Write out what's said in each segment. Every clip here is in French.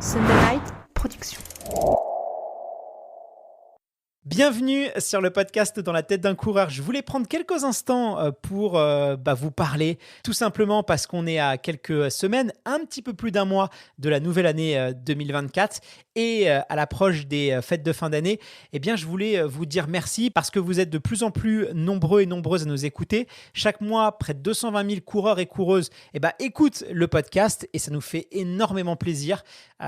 Sunday Night Production. Bienvenue sur le podcast Dans la tête d'un coureur. Je voulais prendre quelques instants pour vous parler, tout simplement parce qu'on est à quelques semaines, un petit peu plus d'un mois de la nouvelle année 2024 et à l'approche des fêtes de fin d'année. Eh bien, je voulais vous dire merci parce que vous êtes de plus en plus nombreux et nombreuses à nous écouter. Chaque mois, près de 220 000 coureurs et coureuses écoutent le podcast et ça nous fait énormément plaisir.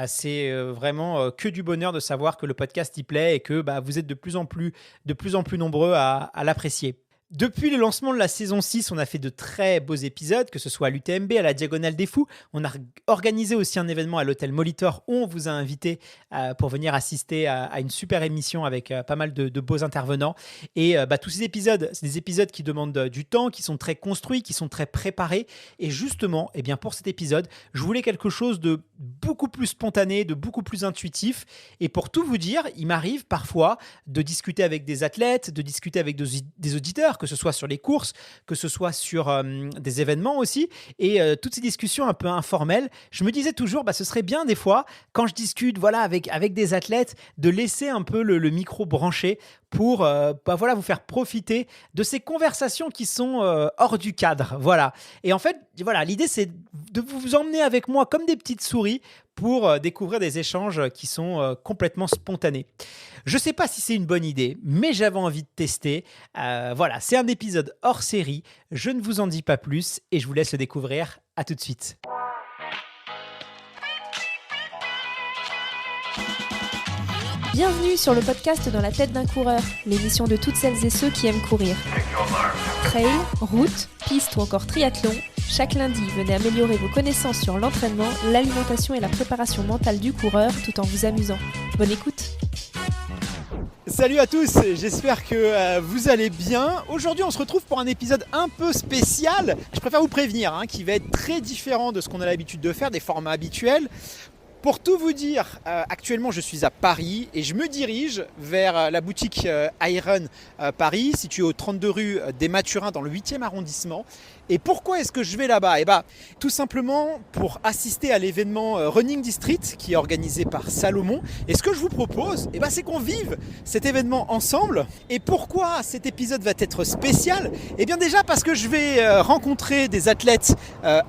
C'est vraiment que du bonheur de savoir que le podcast y plaît et que vous êtes de plus en plus nombreux à l'apprécier. Depuis le lancement de la saison 6, on a fait de très beaux épisodes, que ce soit à l'UTMB, à la Diagonale des Fous. On a organisé aussi un événement à l'hôtel Molitor où on vous a invité pour venir assister à une super émission avec pas mal de beaux intervenants. Et tous ces épisodes, c'est des épisodes qui demandent du temps, qui sont très construits, qui sont très préparés. Et justement, pour cet épisode, je voulais quelque chose de beaucoup plus spontané, de beaucoup plus intuitif. Et pour tout vous dire, il m'arrive parfois de discuter avec des athlètes, de discuter avec des auditeurs, que ce soit sur les courses, que ce soit sur des événements aussi. Et toutes ces discussions un peu informelles, je me disais toujours, ce serait bien des fois, quand je discute avec des athlètes, de laisser un peu le micro branché pour vous faire profiter de ces conversations qui sont hors du cadre. Voilà. Et en fait, l'idée, c'est de vous emmener avec moi comme des petites souris pour découvrir des échanges qui sont complètement spontanés. Je ne sais pas si c'est une bonne idée, mais j'avais envie de tester. C'est un épisode hors série. Je ne vous en dis pas plus et je vous laisse le découvrir. À tout de suite. Bienvenue sur le podcast Dans la tête d'un coureur, l'émission de toutes celles et ceux qui aiment courir. Trail, route, piste ou encore triathlon, chaque lundi, venez améliorer vos connaissances sur l'entraînement, l'alimentation et la préparation mentale du coureur tout en vous amusant. Bonne écoute. Salut à tous, j'espère que vous allez bien. Aujourd'hui, on se retrouve pour un épisode un peu spécial. Je préfère vous prévenir, qui va être très différent de ce qu'on a l'habitude de faire, des formats habituels. Pour tout vous dire, actuellement je suis à Paris et je me dirige vers la boutique Iron Paris, située au 32 rue des Mathurins dans le 8e arrondissement. Et pourquoi est-ce que je vais là-bas ? Tout simplement pour assister à l'événement Running District qui est organisé par Salomon. Et ce que je vous propose, c'est qu'on vive cet événement ensemble. Et pourquoi cet épisode va être spécial ? Déjà parce que je vais rencontrer des athlètes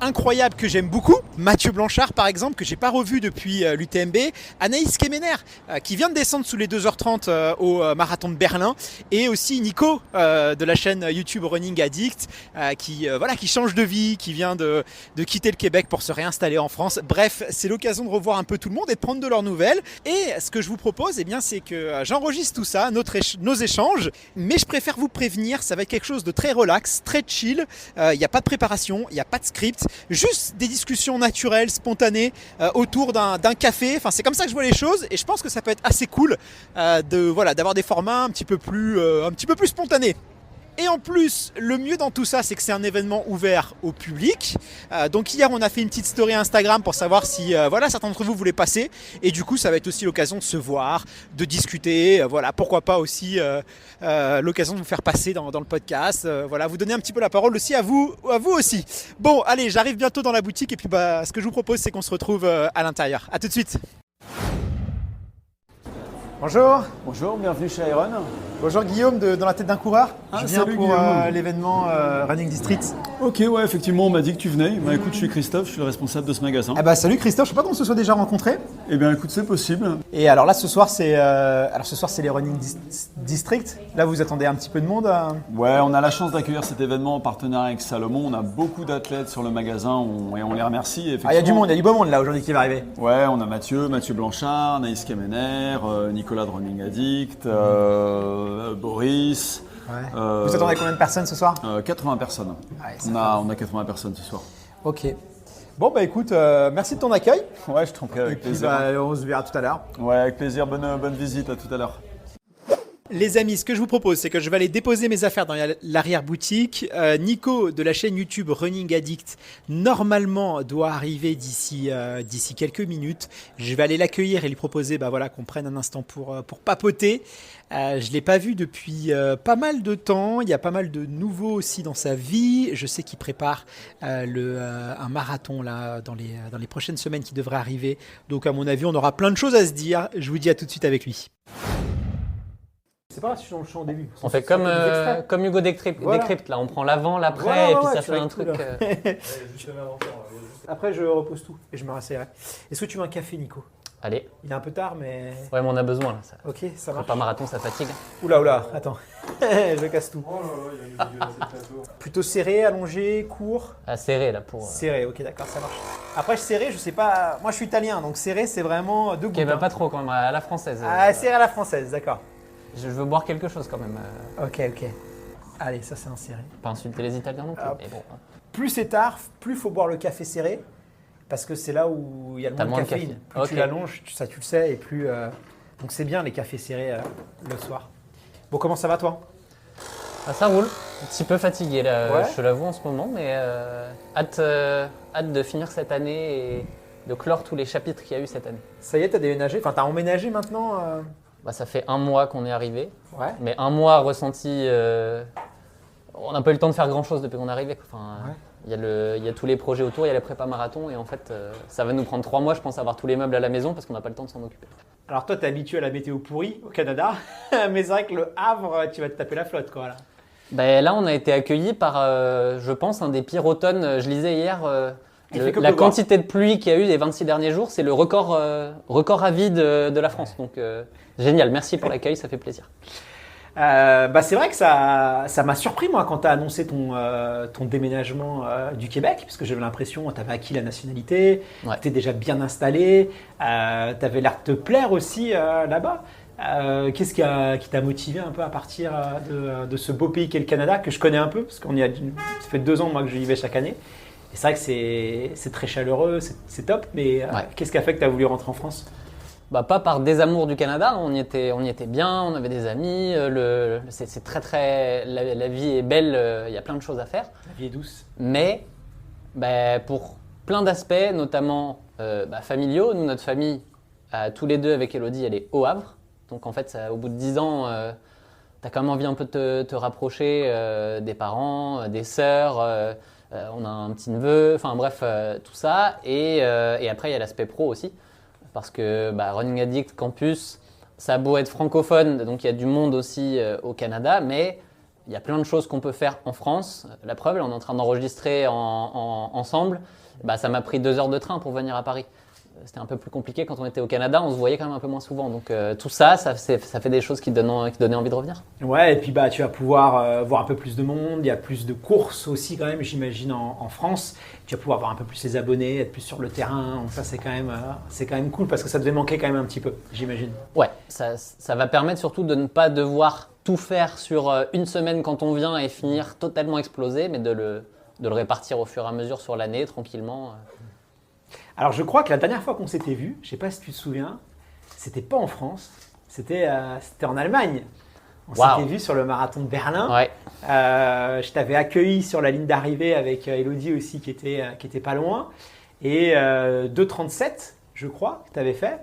incroyables que j'aime beaucoup. Mathieu Blanchard par exemple, que j'ai pas revu depuis l'UTMB. Anaïs Kemener, qui vient de descendre sous les 2h30 au marathon de Berlin. Et aussi Nico de la chaîne YouTube Running Addict qui change de vie, qui vient de quitter le Québec pour se réinstaller en France. Bref, c'est l'occasion de revoir un peu tout le monde et de prendre de leurs nouvelles. Et ce que je vous propose, c'est que j'enregistre tout ça, nos échanges, mais je préfère vous prévenir, ça va être quelque chose de très relax, très chill. Il n'y a pas de préparation, il n'y a pas de script, juste des discussions naturelles, spontanées, autour d'un café. Enfin, c'est comme ça que je vois les choses et je pense que ça peut être assez cool d'avoir des formats un petit peu plus spontanés. Et en plus, le mieux dans tout ça, c'est que c'est un événement ouvert au public. Donc hier, on a fait une petite story Instagram pour savoir si certains d'entre vous voulaient passer. Et du coup, ça va être aussi l'occasion de se voir, de discuter. Pourquoi pas aussi l'occasion de vous faire passer dans le podcast. Vous donner un petit peu la parole aussi à vous aussi. Bon, allez, j'arrive bientôt dans la boutique. Et puis ce que je vous propose, c'est qu'on se retrouve à l'intérieur. À tout de suite. Bonjour. Bonjour, bienvenue chez Iron. Bonjour Guillaume Dans la tête d'un coureur. Je viens salut, pour Guillaume. l'événement Running District. Ok, ouais, effectivement, on m'a dit que tu venais. Écoute, je suis Christophe, je suis le responsable de ce magasin. Salut Christophe, je sais pas comment on se soit déjà rencontrés. Écoute, c'est possible. Et alors là, ce soir, c'est les Running District. Là, vous attendez un petit peu de monde. Ouais, on a la chance d'accueillir cet événement en partenariat avec Salomon. On a beaucoup d'athlètes sur le magasin et on les remercie. Il y a du monde, il y a du beau monde là aujourd'hui qui va arriver. Ouais, on a Mathieu Blanchard, Anaïs Kemener, Nicolas de Running Addict, Boris. Ouais. Vous attendez combien de personnes ce soir ? 80 personnes. Ouais, on a 80 personnes ce soir. Ok. Bon, écoute, merci de ton accueil. Ouais, je t'en prie, avec plaisir. On se verra tout à l'heure. Ouais, avec plaisir. Bonne visite, à tout à l'heure. Les amis, ce que je vous propose, c'est que je vais aller déposer mes affaires dans l'arrière-boutique. Nico de la chaîne YouTube Running Addict, normalement, doit arriver d'ici quelques minutes. Je vais aller l'accueillir et lui proposer qu'on prenne un instant pour papoter. Je ne l'ai pas vu depuis pas mal de temps. Il y a pas mal de nouveaux aussi dans sa vie. Je sais qu'il prépare un marathon là, dans les prochaines semaines qui devrait arriver. Donc à mon avis, on aura plein de choses à se dire. Je vous dis à tout de suite avec lui. C'est pas grave si je change au début. On fait comme Hugo Décrypte, là, on prend l'avant, l'après, et puis ça fait un truc. Après, je repose tout et je me rasserai. Est-ce que tu veux un café, Nico? Allez. Il est un peu tard, mais. Ouais, mais on a besoin là. Ça. Ok, ça marche. Pas marathon, ça fatigue. Oula, attends. Je casse tout. Plutôt serré, allongé, court? Serré là pour. Serré, ok, d'accord, ça marche. Après, serré, je sais pas. Moi, je suis italien, donc serré, c'est vraiment deux gouttes. Ok, pas trop quand même, à la française. Serré à la française, d'accord. Je veux boire quelque chose quand même. Ok. Allez, ça c'est un serré. Pas insulter les Italiens non plus. Mais bon. Plus c'est tard, plus il faut boire le café serré. Parce que c'est là où il y a le moins de caféine. Plus tu l'allonges, tu le sais, et plus. Donc c'est bien les cafés serrés le soir. Bon, comment ça va toi? Ça roule. Un petit peu fatigué là, je te l'avoue en ce moment, mais hâte de finir cette année et de clore tous les chapitres qu'il y a eu cette année. Ça y est, t'as déménagé? Enfin, t'as emménagé maintenant Ça fait 1 mois qu'on est arrivé. Ouais. Mais 1 mois ressenti. On n'a pas eu le temps de faire grand chose depuis qu'on est arrivé. Il y a tous les projets autour, il y a les prépas marathon, et en fait, ça va nous prendre 3 mois, je pense, à avoir tous les meubles à la maison parce qu'on n'a pas le temps de s'en occuper. Alors toi, t'es habitué à la météo pourrie au Canada, mais c'est vrai que le Havre, tu vas te taper la flotte, quoi. Là, on a été accueillis par, je pense, un des pires automnes. Je lisais hier, la quantité de pluie qu'il y a eu les 26 derniers jours, c'est le record à vie de la France. Donc, génial, merci pour l'accueil, ça fait plaisir. C'est vrai que ça m'a surpris moi quand tu as annoncé ton déménagement du Québec, parce que j'avais l'impression que tu avais acquis la nationalité, tu étais déjà bien installé, tu avais l'air de te plaire aussi là-bas. Qu'est-ce qui t'a motivé un peu à partir de ce beau pays qu'est le Canada, que je connais un peu, parce ça fait 2 ans moi que j'y vais chaque année. Et c'est vrai que c'est très chaleureux, c'est top, mais qu'est-ce qui a fait que tu as voulu rentrer en France? Pas par désamour du Canada, on y était bien, on avait des amis, c'est très, la vie est belle, il y a plein de choses à faire. La vie est douce. Mais pour plein d'aspects, notamment familiaux, nous notre famille, tous les deux avec Elodie, elle est au Havre. Donc en fait, au bout de 10 ans, tu as quand même envie un peu de te rapprocher des parents, des sœurs, on a un petit neveu, enfin bref, tout ça. Et après, il y a l'aspect pro aussi. Parce que Running Addict Campus, ça a beau être francophone, donc il y a du monde aussi au Canada, mais il y a plein de choses qu'on peut faire en France. La preuve, là, on est en train d'enregistrer ensemble. Ça m'a pris 2 heures de train pour venir à Paris. C'était un peu plus compliqué quand on était au Canada, on se voyait quand même un peu moins souvent. Donc tout ça fait des choses qui donnaient envie de revenir. Ouais, et puis tu vas pouvoir voir un peu plus de monde, il y a plus de courses aussi quand même, j'imagine, en France. Tu vas pouvoir voir un peu plus les abonnés, être plus sur le terrain. Donc ça, c'est quand même cool parce que ça devait manquer quand même un petit peu, j'imagine. Ouais, ça va permettre surtout de ne pas devoir tout faire sur une semaine quand on vient et finir totalement explosé, mais de le répartir au fur et à mesure sur l'année, tranquillement. Alors, je crois que la dernière fois qu'on s'était vu, je ne sais pas si tu te souviens, c'était pas en France, c'était en Allemagne. On s'était vu sur le marathon de Berlin. Ouais. Je t'avais accueilli sur la ligne d'arrivée avec Elodie aussi qui était pas loin. Et 2,37, je crois, que tu avais fait.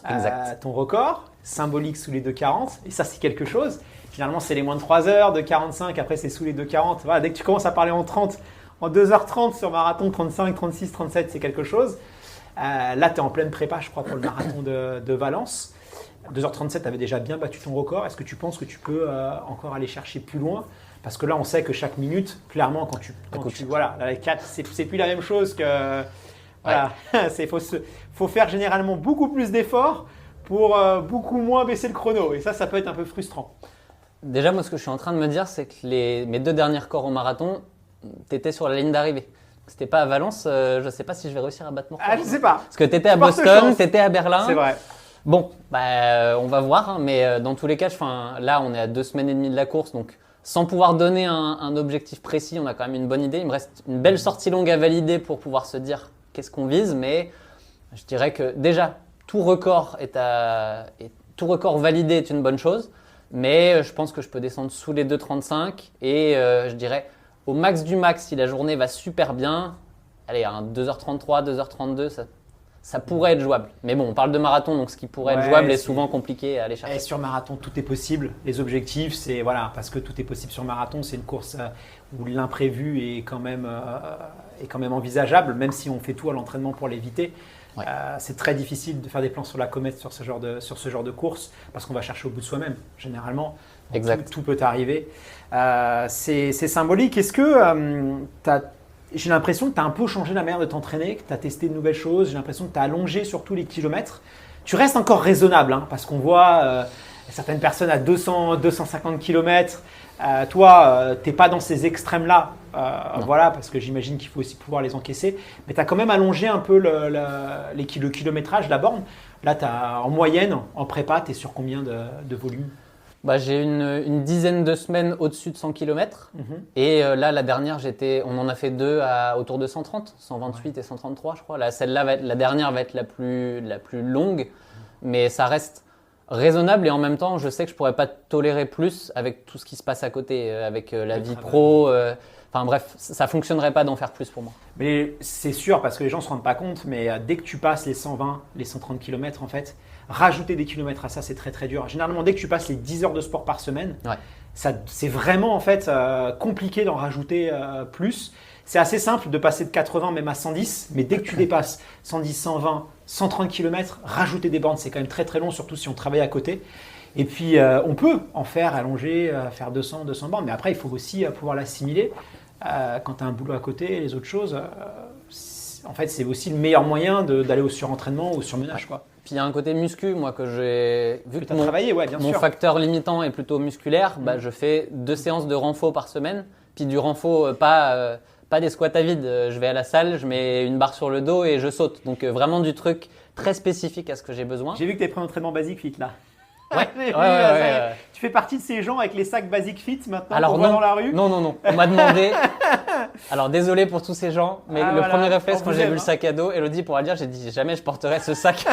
Exact. Ton record, symbolique sous les 2,40. Et ça, c'est quelque chose. Finalement, c'est les moins de 3 heures, 2,45. Après, c'est sous les 2,40. Voilà, dès que tu commences à parler en 30, en 2h30 sur marathon, 35, 36, 37, c'est quelque chose. Là, tu es en pleine prépa, je crois, pour le marathon de Valence. 2h37, tu avais déjà bien battu ton record. Est-ce que tu penses que tu peux encore aller chercher plus loin? Parce que là, on sait que chaque minute, clairement, quand tu voilà, la 4, c'est plus la même chose que… Voilà, faut faire généralement beaucoup plus d'efforts pour beaucoup moins baisser le chrono. Et ça peut être un peu frustrant. Déjà, moi, ce que je suis en train de me dire, c'est que mes 2 derniers records au marathon, tu étais sur la ligne d'arrivée. C'était pas à Valence, je ne sais pas si je vais réussir à battre mon record. Ah, je sais pas. Parce que tu étais à Boston, tu étais à Berlin. C'est vrai. Bon, on va voir, hein, mais dans tous les cas, là, on est à 2 semaines et demie de la course, donc sans pouvoir donner un objectif précis, on a quand même une bonne idée. Il me reste une belle sortie longue à valider pour pouvoir se dire qu'est-ce qu'on vise, mais je dirais que déjà, tout record validé est une bonne chose. Mais je pense que je peux descendre sous les 2,35 et je dirais au max du max, si la journée va super bien, allez, un 2h33, 2h32, ça pourrait être jouable. Mais bon, on parle de marathon, donc ce qui pourrait être jouable est souvent compliqué à aller chercher. Et sur marathon, tout est possible. Les objectifs, c'est voilà, parce que tout est possible sur marathon, c'est une course où l'imprévu est quand même envisageable, même si on fait tout à l'entraînement pour l'éviter. Ouais. C'est très difficile de faire des plans sur la comète sur ce genre de course parce qu'on va chercher au bout de soi-même, généralement. Donc, exact. Tout peut arriver. C'est symbolique. Est-ce que j'ai l'impression que tu as un peu changé la manière de t'entraîner, que tu as testé de nouvelles choses. J'ai l'impression que tu as allongé surtout les kilomètres. Tu restes encore raisonnable parce qu'on voit certaines personnes à 200, 250 km. Toi, tu n'es pas dans ces extrêmes-là. Voilà, parce que j'imagine qu'il faut aussi pouvoir les encaisser. Mais tu as quand même allongé un peu le kilométrage, la borne. Là, en moyenne, en prépa, tu es sur combien de volume? J'ai une dizaine de semaines au-dessus de 100 km. Et là, la dernière, on en a fait deux autour de 130, 128 et 133, je crois. Celle-là, la dernière va être la plus longue, mais ça reste raisonnable. Et en même temps, je sais que je ne pourrais pas tolérer plus avec tout ce qui se passe à côté, avec la vie pro. Enfin bref, ça ne fonctionnerait pas d'en faire plus pour moi. Mais c'est sûr, parce que les gens ne se rendent pas compte, mais dès que tu passes les 120, les 130 km, en fait, rajouter des kilomètres à ça, c'est très très dur. Généralement, dès que tu passes les 10 heures de sport par semaine, c'est vraiment en fait compliqué d'en rajouter plus. C'est assez simple de passer de 80 même à 110, mais dès que tu dépasses 110, 120, 130 km, rajouter des bornes, c'est quand même très très long, surtout si on travaille à côté. Et puis, on peut en faire allonger, faire 200 bornes, mais après, il faut aussi pouvoir l'assimiler. Quand tu as un boulot à côté et les autres choses, en fait, c'est aussi le meilleur moyen d'aller au surentraînement ou au surmenage, quoi. Puis il y a un côté muscu, moi, que j'ai vu que mon facteur limitant est plutôt musculaire. Je fais 2 séances de renfo par semaine. Puis du renfo, pas des squats à vide. Je vais à la salle, je mets une barre sur le dos et je saute. Donc vraiment du truc très spécifique à ce que j'ai besoin. J'ai vu que tu as pris un entraînement basique fit là. Ouais. Tu fais partie de ces gens avec les sacs basique fit maintenant qu'on voit dans la rue? Non. On m'a demandé. Alors désolé pour tous ces gens, mais premier réflexe quand j'ai vu le sac à dos, Elodie pourra le dire, j'ai dit jamais je porterai ce sac.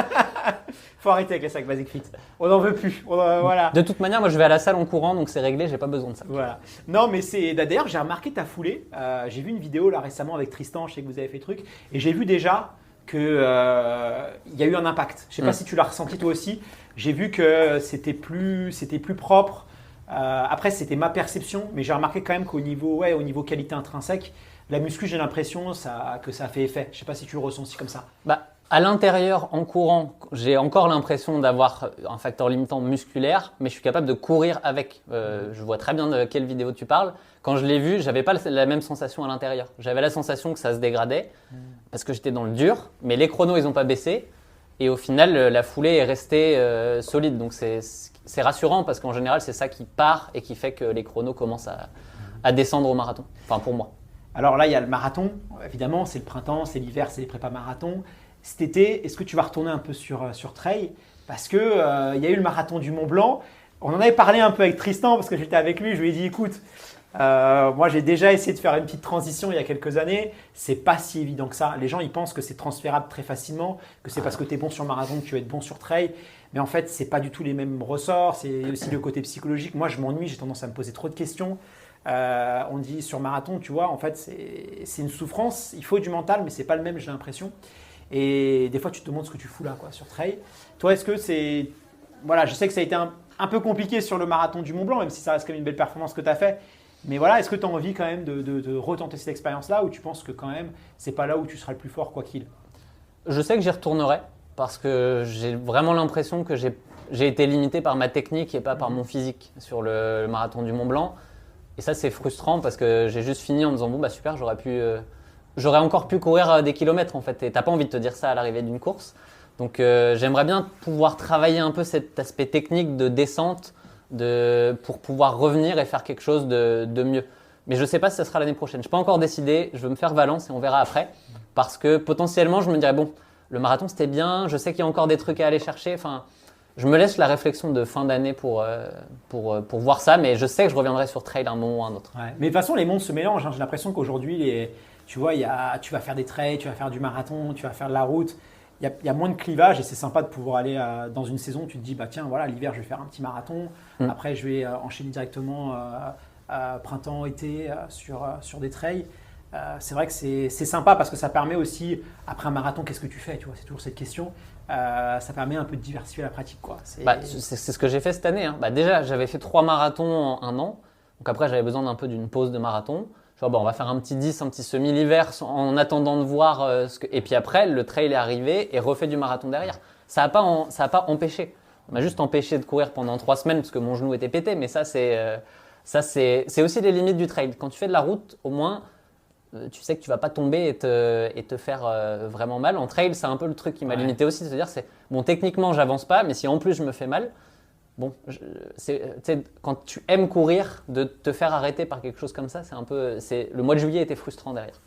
Faut arrêter avec les sacs basique fit. On n'en veut plus. Voilà. De toute manière, moi je vais à la salle en courant, donc c'est réglé, j'ai pas besoin de ça. Voilà. Non, mais d'ailleurs j'ai remarqué ta foulée. J'ai vu une vidéo là récemment avec Tristan, je sais que vous avez fait truc, et j'ai vu déjà qu'il y a eu un impact. Je sais pas si tu l'as ressenti toi aussi. J'ai vu que c'était plus propre. Après, c'était ma perception, mais j'ai remarqué quand même qu'au niveau qualité intrinsèque, la muscu, j'ai l'impression que ça a fait effet. Je ne sais pas si tu le ressens aussi comme ça. À l'intérieur, en courant, j'ai encore l'impression d'avoir un facteur limitant musculaire, mais je suis capable de courir avec. Je vois très bien de quelle vidéo tu parles. Quand je l'ai vu, je n'avais pas la même sensation à l'intérieur. J'avais la sensation que ça se dégradait parce que j'étais dans le dur, mais les chronos, ils n'ont pas baissé. Et au final, la foulée est restée solide. Donc, c'est rassurant parce qu'en général, c'est ça qui part et qui fait que les chronos commencent à descendre au marathon. Enfin, pour moi. Alors là, il y a le marathon. Évidemment, c'est le printemps, c'est l'hiver, c'est les prépas marathon. Cet été, est-ce que tu vas retourner un peu sur trail? Parce qu'il y a eu le marathon du Mont Blanc. On en avait parlé un peu avec Tristan parce que j'étais avec lui. Je lui ai dit, écoute, moi j'ai déjà essayé de faire une petite transition il y a quelques années. C'est pas si évident que ça. Les gens ils pensent que c'est transférable très facilement, que c'est parce que tu es bon sur marathon que tu vas être bon sur trail. Mais en fait, c'est pas du tout les mêmes ressorts. C'est aussi le côté psychologique. Moi, je m'ennuie, j'ai tendance à me poser trop de questions. On dit sur marathon, tu vois, en fait, c'est une souffrance. Il faut du mental, mais c'est pas le même, j'ai l'impression. Et des fois, tu te demandes ce que tu fous là, quoi, sur trail. Toi, est-ce que c'est. Voilà, je sais que ça a été un peu compliqué sur le marathon du Mont Blanc, même si ça reste quand même une belle performance que tu as fait. Mais voilà, est-ce que tu as envie quand même de retenter cette expérience-là ou tu penses que quand même, c'est pas là où tu seras le plus fort, quoi qu'il? Je sais que j'y retournerai parce que j'ai vraiment l'impression que j'ai été limité par ma technique et pas par mon physique sur le marathon du Mont Blanc. Et ça, c'est frustrant parce que j'ai juste fini en me disant bon, super, j'aurais encore pu courir des kilomètres en fait. Et tu n'as pas envie de te dire ça à l'arrivée d'une course. Donc j'aimerais bien pouvoir travailler un peu cet aspect technique de descente pour pouvoir revenir et faire quelque chose de mieux. Mais je ne sais pas si ce sera l'année prochaine. Je n'ai pas encore décidé. Je veux me faire Valence et on verra après. Parce que potentiellement, je me dirais bon, le marathon c'était bien. Je sais qu'il y a encore des trucs à aller chercher. Enfin, je me laisse la réflexion de fin d'année pour voir ça. Mais je sais que je reviendrai sur trail un moment ou un autre. Ouais. Mais de toute façon, les mondes se mélangent. J'ai l'impression qu'aujourd'hui, tu vois, tu vas faire des trails, tu vas faire du marathon, tu vas faire de la route. y a moins de clivage et c'est sympa de pouvoir aller dans une saison. Tu te dis, bah tiens, voilà, l'hiver, je vais faire un petit marathon. Après, je vais enchaîner directement printemps, été sur des trails. C'est vrai que c'est sympa parce que ça permet aussi, après un marathon, qu'est-ce que tu fais, tu vois, c'est toujours cette question. Ça permet un peu de diversifier la pratique, quoi. C'est ce que j'ai fait cette année. Hein. Déjà, j'avais fait 3 marathons en 1 an. Donc après, j'avais besoin d'un peu d'une pause de marathon. Genre, on va faire un petit 10, un petit semi l'hiver en attendant de voir Et puis après, le trail est arrivé et refait du marathon derrière. Ça n'a pas empêché. On m'a juste empêché de courir pendant 3 semaines parce que mon genou était pété. Mais ça, c'est aussi les limites du trail. Quand tu fais de la route, au moins, tu sais que tu ne vas pas tomber et te faire vraiment mal. En trail, c'est un peu le truc qui m'a limité aussi. C'est-à-dire, techniquement, j'avance pas, mais si en plus je me fais mal, quand tu aimes courir, de te faire arrêter par quelque chose comme ça, le mois de juillet était frustrant derrière.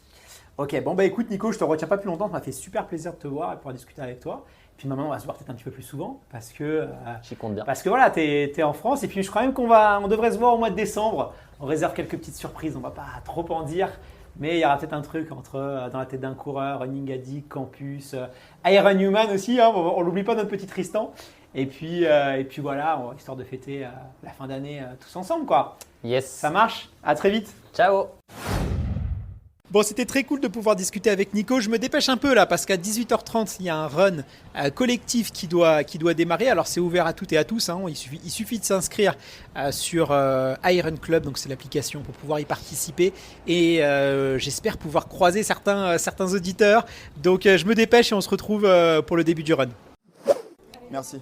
Ok, écoute Nico, je te retiens pas plus longtemps, ça m'a fait super plaisir de te voir et de pouvoir discuter avec toi. Puis maintenant, on va se voir peut-être un petit peu plus souvent parce que j'y compte bien. Parce que voilà, tu es en France et puis je crois même on devrait se voir au mois de décembre. On réserve quelques petites surprises, on va pas trop en dire. Mais il y aura peut-être un truc entre Dans la tête d'un coureur, Running Addict, Campus, Ironhuman aussi, hein, on l'oublie pas notre petit Tristan. Et puis voilà, histoire de fêter la fin d'année tous ensemble, quoi. Yes. Ça marche. À très vite. Ciao. Bon, c'était très cool de pouvoir discuter avec Nico. Je me dépêche un peu là parce qu'à 18h30, il y a un run collectif qui doit démarrer. Alors, c'est ouvert à toutes et à tous. Hein. Il suffit de s'inscrire sur Iron Club, donc c'est l'application pour pouvoir y participer. Et j'espère pouvoir croiser certains auditeurs. Donc, je me dépêche et on se retrouve pour le début du run. Merci.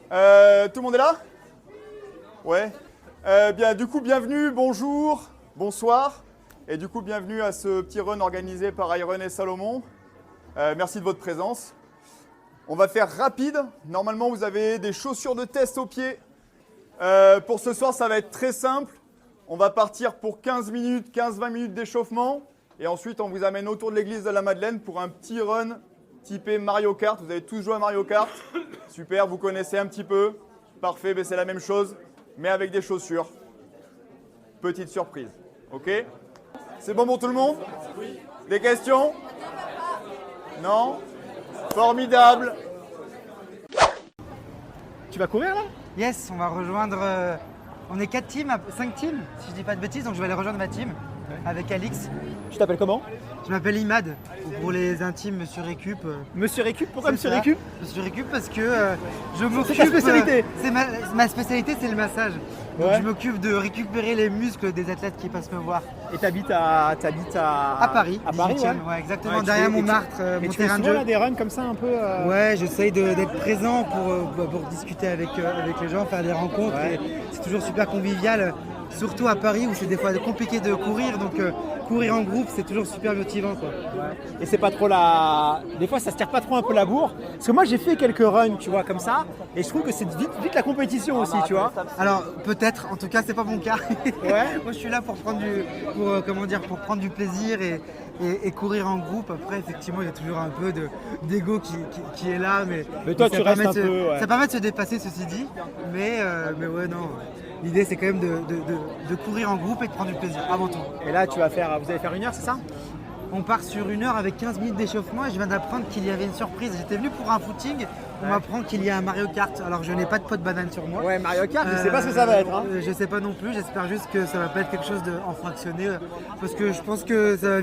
Tout le monde est là? Ouais. Bien, du coup, bienvenue, bonjour, bonsoir. Et du coup, bienvenue à ce petit run organisé par Iron et Salomon. Merci de votre présence. On va faire rapide. Normalement, vous avez des chaussures de test aux pieds. Pour ce soir, ça va être très simple. On va partir pour 15-20 minutes d'échauffement. Et ensuite, on vous amène autour de l'église de la Madeleine pour un petit run typé Mario Kart. Vous avez tous joué à Mario Kart. Super, vous connaissez un petit peu. Parfait, mais c'est la même chose, mais avec des chaussures. Petite surprise. OK? C'est bon pour tout le monde? Oui. Des questions? Non? Formidable. Tu vas courir là? Yes, on va rejoindre. On est 5 teams, si je dis pas de bêtises, donc je vais aller rejoindre ma team avec Alix. Tu t'appelles comment? Je m'appelle Imad, ou pour les intimes, Monsieur Récup. Monsieur Récup? Pourquoi Monsieur Récup? Monsieur Récup parce que je m'occupe. C'est ta spécialité? Ma spécialité, c'est le massage. Donc Ouais. je m'occupe de récupérer les muscles des athlètes qui passent me voir. Et t'habites à Paris. À Paris, 18e, ouais, exactement, derrière Montmartre, Et mon tu fais terrain de souvent jeu. là, des runs comme ça un peu Ouais, j'essaye d'être présent pour discuter avec les gens, faire des rencontres. Ouais. Et c'est toujours super convivial, surtout à Paris où c'est des fois compliqué de courir. Donc courir en groupe, c'est toujours super motivant, quoi. Et c'est pas trop des fois ça se tire pas trop un peu la bourre. Parce que moi j'ai fait quelques runs, tu vois, comme ça. Et je trouve que c'est vite la compétition aussi, tu vois. Alors peut-être, en tout cas c'est pas mon cas. Ouais. Moi je suis là pour prendre du plaisir et courir en groupe. Après effectivement il y a toujours un peu d'ego qui est là, Mais toi, ça tu restes permet un peu, ouais. Ça permet de se dépasser, ceci dit. Mais ouais, non. L'idée c'est quand même de courir en groupe et de prendre du plaisir avant tout. Et là vous allez faire 1 heure, c'est ça? On part sur 1 heure avec 15 minutes d'échauffement et je viens d'apprendre qu'il y avait une surprise. J'étais venu pour un footing, on m'apprend qu'il y a un Mario Kart. Alors je n'ai pas de pot de banane sur moi. Ouais, Mario Kart, je sais pas ce que ça va être. Hein. Je sais pas non plus, j'espère juste que ça va pas être quelque chose en fractionné. Parce que je pense que ça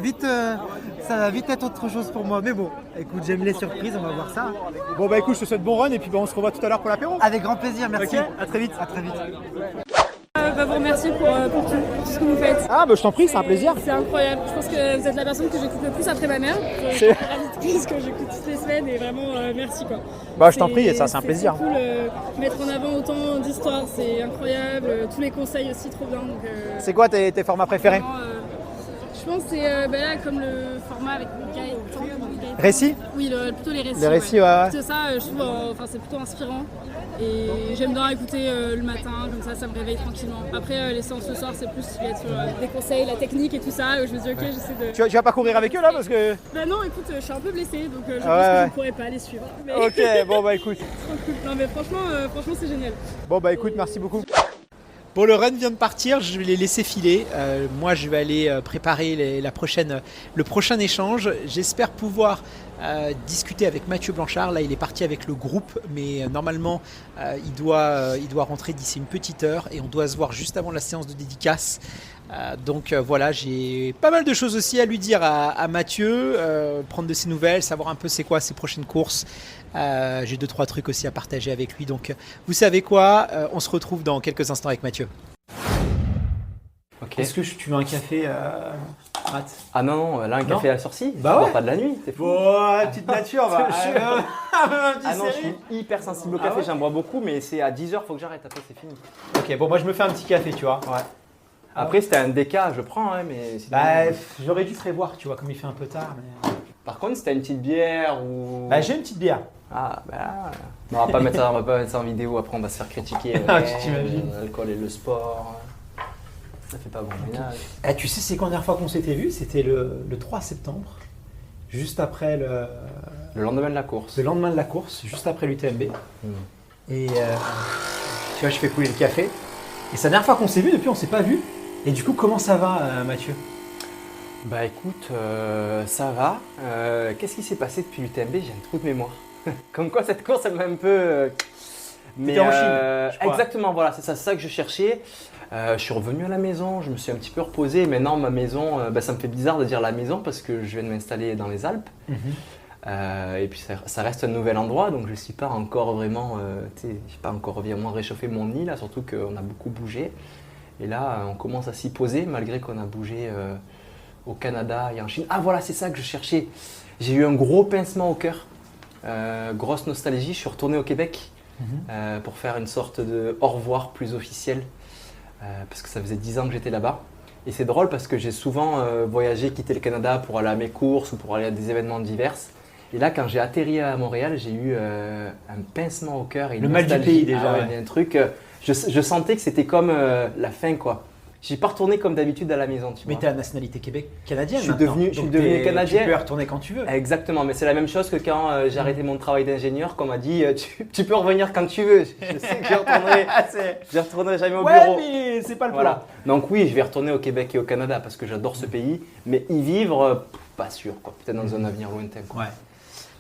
va vite être autre chose pour moi. Mais bon, écoute, j'aime les surprises, on va voir ça. Bon bah écoute, je te souhaite bon run et puis on se revoit tout à l'heure pour l'apéro. Avec grand plaisir, merci. Ok, à très vite. À très vite. Vous remercier pour tout ce que vous faites. Ah bah je t'en prie, c'est un plaisir. C'est incroyable. Je pense que vous êtes la personne que j'écoute le plus après ma mère. Je suis ravie de plus que j'écoute toutes les semaines et vraiment merci quoi. Bah je t'en prie, ça c'est un plaisir. C'est cool mettre en avant autant d'histoires, c'est incroyable. Tous les conseils aussi trop bien. Donc, C'est quoi tes formats préférés? vraiment, je pense que c'est là comme le format avec Mikaï. Récits? Oui, plutôt les récits. Les récits, ouais. Plutôt ça, je trouve, c'est plutôt inspirant. Et j'aime bien écouter le matin, comme ça me réveille tranquillement. Après, les séances ce soir, c'est plus tu vas être sur des conseils, la technique et tout ça. Je me dis, ok, j'essaie de. Tu vas pas courir avec eux là parce que. Bah non, écoute, je suis un peu blessée, donc je pense ouais. que je ne pourrais pas les suivre. Mais Ok, bon bah écoute. trop cool. Non, mais franchement, c'est génial. Bon bah écoute, merci beaucoup. Bon, le run vient de partir, je vais les laisser filer. Moi, je vais aller préparer le prochain échange. J'espère pouvoir discuter avec Mathieu Blanchard. Là, il est parti avec le groupe, mais normalement, il doit rentrer d'ici une petite heure et on doit se voir juste avant la séance de dédicace. Donc voilà, j'ai pas mal de choses aussi à lui dire à Mathieu, prendre de ses nouvelles, savoir un peu c'est quoi ses prochaines courses. J'ai 2-3 trucs aussi à partager avec lui. Donc vous savez quoi, on se retrouve dans quelques instants avec Mathieu. Ok. Est-ce que tu veux un café, Matt? Ah non, là un Non. café à la sortie, Bah tu bois ouais. pas de la nuit, c'est fou. Petite nature, va. Ah non, je suis hyper sensible au Ah café, ouais. j'en bois beaucoup, mais c'est à 10h, faut que j'arrête, après c'est fini. Ok, bon, moi je me fais un petit café, tu vois. Ouais. Après, c'était un DK, je prends, hein, mais sinon, J'aurais dû prévoir, tu vois, comme il fait un peu tard. Mais... Par contre, c'était une petite bière ou. J'ai une petite bière. Ah, bah. On va pas mettre ça en vidéo, après on va se faire critiquer. Tu t'imagines. L'alcool et le sport. Ça fait pas bon ménage. Tu sais, c'est quand la dernière fois qu'on s'était vu? C'était le 3 septembre, juste après Le lendemain de la course. le lendemain de la course, juste après l'UTMB. Hmm. Et tu vois, je fais couler le café. Et c'est la dernière fois qu'on s'est vu, depuis on s'est pas vu. Et du coup, comment ça va, Mathieu? Bah écoute, ça va. Qu'est-ce qui s'est passé depuis l'UTMB? J'ai un trou de mémoire. Comme quoi cette course, elle m'a un peu. T'étais en Chine, je crois. Exactement, voilà, c'est ça que je cherchais. Je suis revenu à la maison, je me suis un petit peu reposé. Maintenant, ma maison, ça me fait bizarre de dire la maison parce que je viens de m'installer dans les Alpes. Et puis ça reste un nouvel endroit, donc je ne suis pas encore vraiment, je n'ai pas encore vraiment réchauffé mon nid, là, surtout qu'on a beaucoup bougé. Et là, on commence à s'y poser malgré qu'on a bougé au Canada et en Chine. Ah voilà, c'est ça que je cherchais. J'ai eu un gros pincement au cœur, grosse nostalgie. Je suis retourné au Québec pour faire une sorte de au revoir plus officiel, parce que ça faisait 10 ans que j'étais là-bas. Et c'est drôle parce que j'ai souvent voyagé, quitté le Canada pour aller à mes courses ou pour aller à des événements divers. Et là, quand j'ai atterri à Montréal, j'ai eu un pincement au cœur. Et Le mal du pays déjà. Il y a un truc, je sentais que c'était comme la fin, quoi. Je suis pas retourné comme d'habitude à la maison, tu Mais vois. tu as la nationalité canadienne. Je suis maintenant. devenu Donc canadien. Tu peux retourner quand tu veux. Exactement, mais c'est la même chose que quand j'ai arrêté mon travail d'ingénieur, qu'on m'a dit tu peux revenir quand tu veux. Je sais que je retournerai jamais au bureau. Mais c'est pas le Voilà. Donc oui, je vais retourner au Québec et au Canada parce que j'adore ce pays, mais y vivre, pas sûr, quoi. Peut-être dans un avenir lointain, quoi.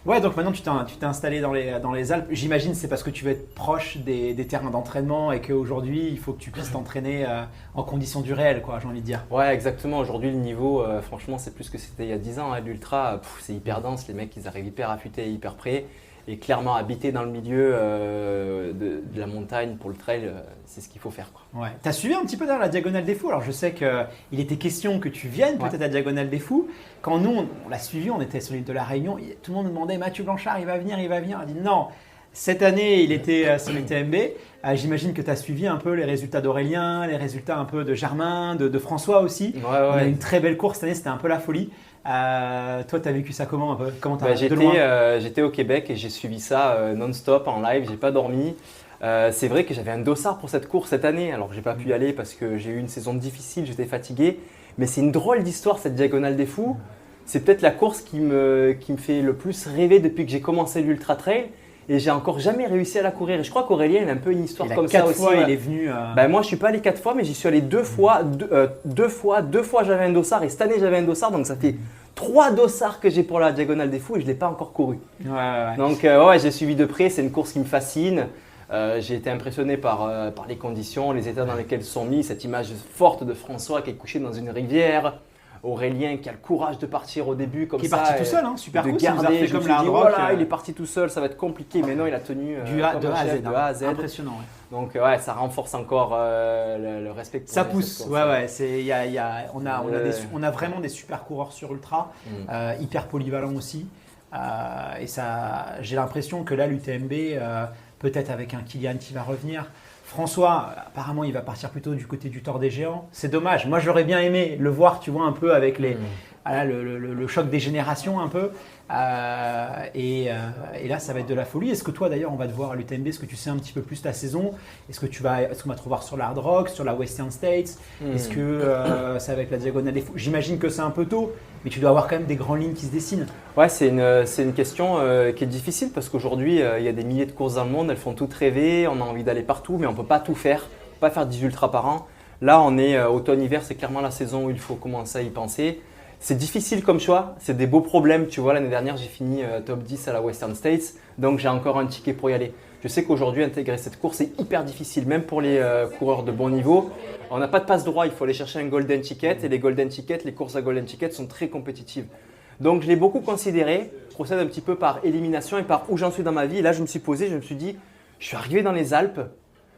Ouais, donc maintenant tu t'es installé dans les Alpes. J'imagine c'est parce que tu veux être proche des terrains d'entraînement et qu'aujourd'hui il faut que tu puisses t'entraîner en conditions du réel, quoi, j'ai envie de dire. Ouais, exactement. Aujourd'hui, le niveau, franchement, c'est plus que c'était il y a 10 ans. Hein. L'ultra, c'est hyper dense. Les mecs, ils arrivent hyper affûtés, hyper prêts. Et clairement, habiter dans le milieu de la montagne pour le trail, c'est ce qu'il faut faire, quoi. Ouais. Tu as suivi un petit peu d'ailleurs la Diagonale des Fous. Alors je sais qu'il était question que tu viennes peut-être à la Diagonale des Fous. Quand nous, on l'a suivi, on était sur l'île de la Réunion. Tout le monde nous demandait Mathieu Blanchard, il va venir. On a dit non. Cette année, il était sur l'UTMB. J'imagine que tu as suivi un peu les résultats d'Aurélien, les résultats un peu de Germain, de François aussi. Ouais. On a eu une très belle course cette année, c'était un peu la folie. Toi, tu as vécu ça comment un peu? Comment t'as de loin? J'étais au Québec et j'ai suivi ça non-stop en live, j'ai pas dormi. C'est vrai que j'avais un dossard pour cette course cette année, alors j'ai pas pu y aller parce que j'ai eu une saison difficile, j'étais fatigué. Mais c'est une drôle d'histoire cette Diagonale des Fous. C'est peut-être la course qui me fait le plus rêver depuis que j'ai commencé l'Ultra Trail. Et j'ai encore jamais réussi à la courir. Et je crois qu'Aurélien, il a un peu une histoire comme ça aussi. Il est venu. Moi, je suis pas allé 4 fois, mais j'y suis allé 2 fois. Deux fois, j'avais un dossard. Et cette année, j'avais un dossard. Donc, ça fait 3 dossards que j'ai pour la Diagonale des Fous et je ne l'ai pas encore couru. Ouais. Donc, j'ai suivi de près. C'est une course qui me fascine. J'ai été impressionné par les conditions, les états dans lesquels ils sont mis. Cette image forte de François qui est couché dans une rivière. Aurélien qui a le courage de partir au début comme ça. Qui est parti tout seul, hein, super de cool. garder, Je me suis dit, voilà, il est parti tout seul, ça va être compliqué. Mais non, il a tenu de A à Z. Impressionnant. Ouais. Donc ça renforce encore le respect. Ça pousse. Ouais. On a vraiment des super coureurs sur ultra, hyper polyvalents aussi. Et ça, j'ai l'impression que là, l'UTMB, peut-être avec un Kylian qui va revenir. François, apparemment, il va partir plutôt du côté du Tour des Géants. C'est dommage. Moi, j'aurais bien aimé le voir, tu vois, un peu avec le choc des générations un peu. Et là, ça va être de la folie. Est-ce que toi, d'ailleurs, on va te voir à l'UTMB? Est-ce que tu sais un petit peu plus ta saison? Est-ce qu'on va te revoir sur la Hard Rock, sur la Western States? Est-ce que ça va être la Diagonale des Fous? J'imagine que c'est un peu tôt, mais tu dois avoir quand même des grandes lignes qui se dessinent. Ouais, c'est une question qui est difficile parce qu'aujourd'hui, il y a des milliers de courses dans le monde, elles font toutes rêver, on a envie d'aller partout, mais on ne peut pas tout faire, on peut pas faire 10 ultras par an. Là, on est automne-hiver, c'est clairement la saison où il faut commencer à y penser. C'est difficile comme choix, c'est des beaux problèmes. Tu vois, l'année dernière, j'ai fini top 10 à la Western States, donc j'ai encore un ticket pour y aller. Je sais qu'aujourd'hui, intégrer cette course est hyper difficile, même pour les coureurs de bon niveau. On n'a pas de passe droit, il faut aller chercher un golden ticket et les golden tickets, les courses à golden ticket sont très compétitives. Donc je l'ai beaucoup considéré, je procède un petit peu par élimination et par où j'en suis dans ma vie. Et là, je me suis posé, je me suis dit, je suis arrivé dans les Alpes